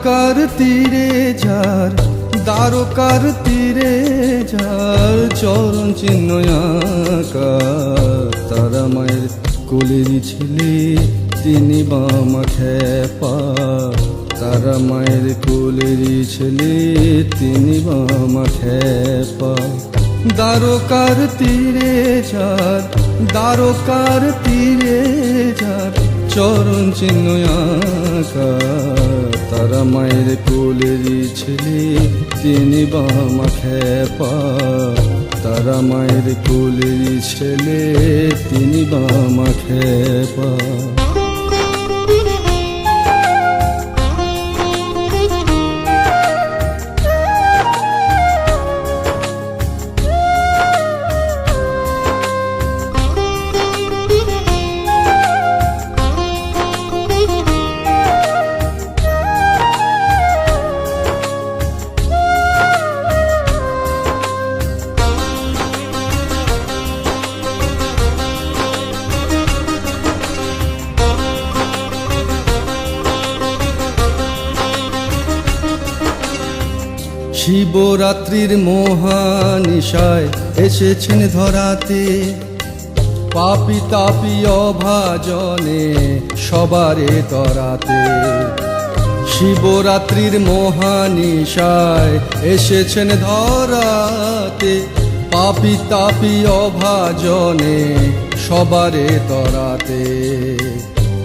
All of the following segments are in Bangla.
দ্বারকার তীরে যার, দ্বারকার তীরে যার চরণ চিহ্ন আঁকা, তারা মায়ের কোলেরই ছেলে, তিনি বামা খেপা। তারা মায়ের কোলেরই ছেলে, তিনি বামা খেপা। দ্বারকার তীরে যার, দ্বারকার তীরে যার চরণ চিহ্ন আঁকা, তারা মায়ের কোলেরই ছেলে, তিনি বামা খেপা। তারা মায়ের কোলেরই ছেলে, তিনি বামা খেপা। শিবরাত্রির মহানিশায় এসেছেন ধরাতে, পাপী তাপী অভাজনে সবারে তরাতে। শিবরাত্রির মহানিশায় এসেছেন ধরাতে, পাপী তাপী অভাজনে সবারে তরাতে।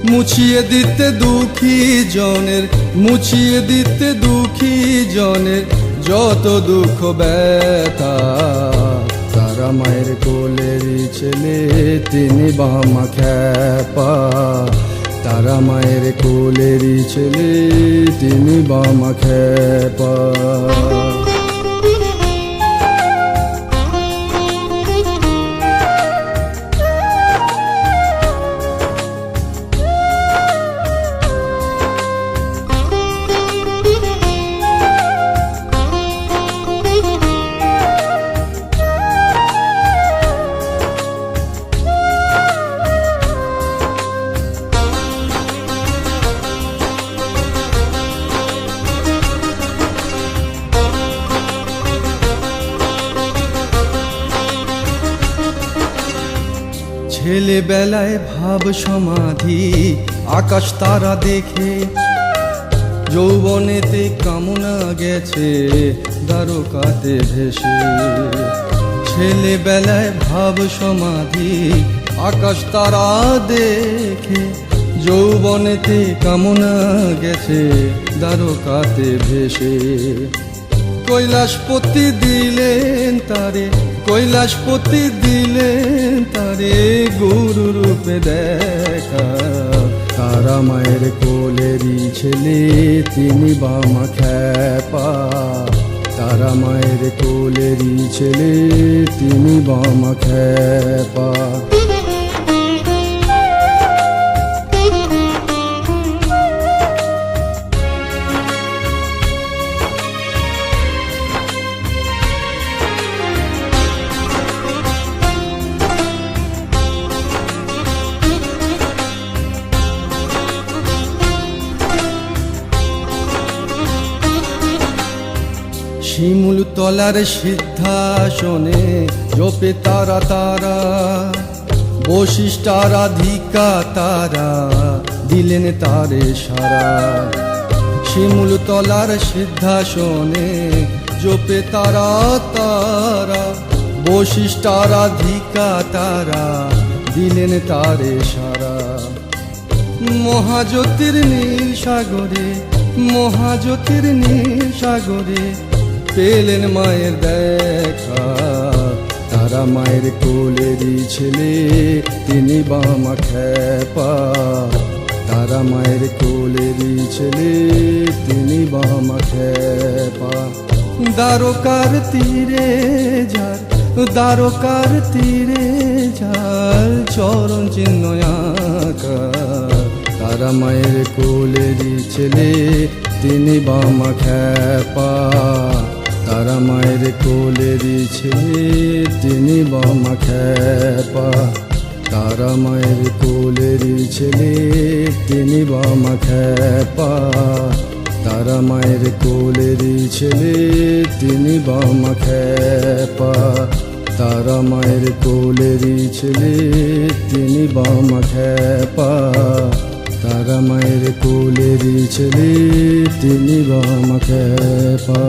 মুছিয়ে দিতে দুঃখী জনের, মুছিয়ে দিতে দুঃখী জনের যত দুঃখ ব্যথা, তারা মায়ের কোলেরই ছেলে, তিনি বামা খেপা। তারা মায়ের কোলেরই ছেলে, তিনি বামা খেপা। ছেলেবেলায় ভাব সমাধি, আকাশ তারা দেখে, যৌবনেতে কামনা গেছে দ্বারকাতে ভেসে। ছেলেবেলায় ভাব সমাধি, আকাশ তারা দেখে, যৌবনেতে কামনা গেছে দ্বারকাতে ভেসে। কৈলাসপতি দিলেন তারে, কৈলাসপতি দিলেন তারে গুরু রূপে দেখা। তারা মায়ের কোলেরই ছেলে, তিনি বামা খেপা। তারা মায়ের কোলেরই ছেলে, তিনি বামা খেপা। শিমুল তলার সিদ্ধাসনে জপে তারা তারা, বশিষ্ঠারাধিকা তারা দিলেন তারে সারা। শিমুল তলার সিদ্ধাসনে জপে তারা তারা, বশিষ্ঠারাধিকা তারা দিলেন তারে সারা। মহাজ্যোতির নীল সাগরে, মহাজ্যোতির নীল সাগরে পেলেন মায়ের দেখা। তারা মায়ের কোলেরই ছেলে, তিনি বামা খেপা। তারা মায়ের কোলেরই ছেলে, তিনি বামা খেপা। দ্বারকার তীরে যার, দ্বারকার তীরে যার চরণ চিহ্ন আঁকা, তারা মায়ের কোলেরই ছেলে, তিনি বামা খেপা। তারা মায়ের কোলেরই ছেলে, তিনি বামা খেপা। তারা মায়ের কোলেরই ছেলে, তিনি বামা খেপা। তারা মায়ের কোলেরই ছেলে তিনি বামা খেপা তারা মায়ের কোলেরই ছেলে তিনি বামা খেপা তারা মায়ের কোলেরই ছেলে তিনি বামা খেপা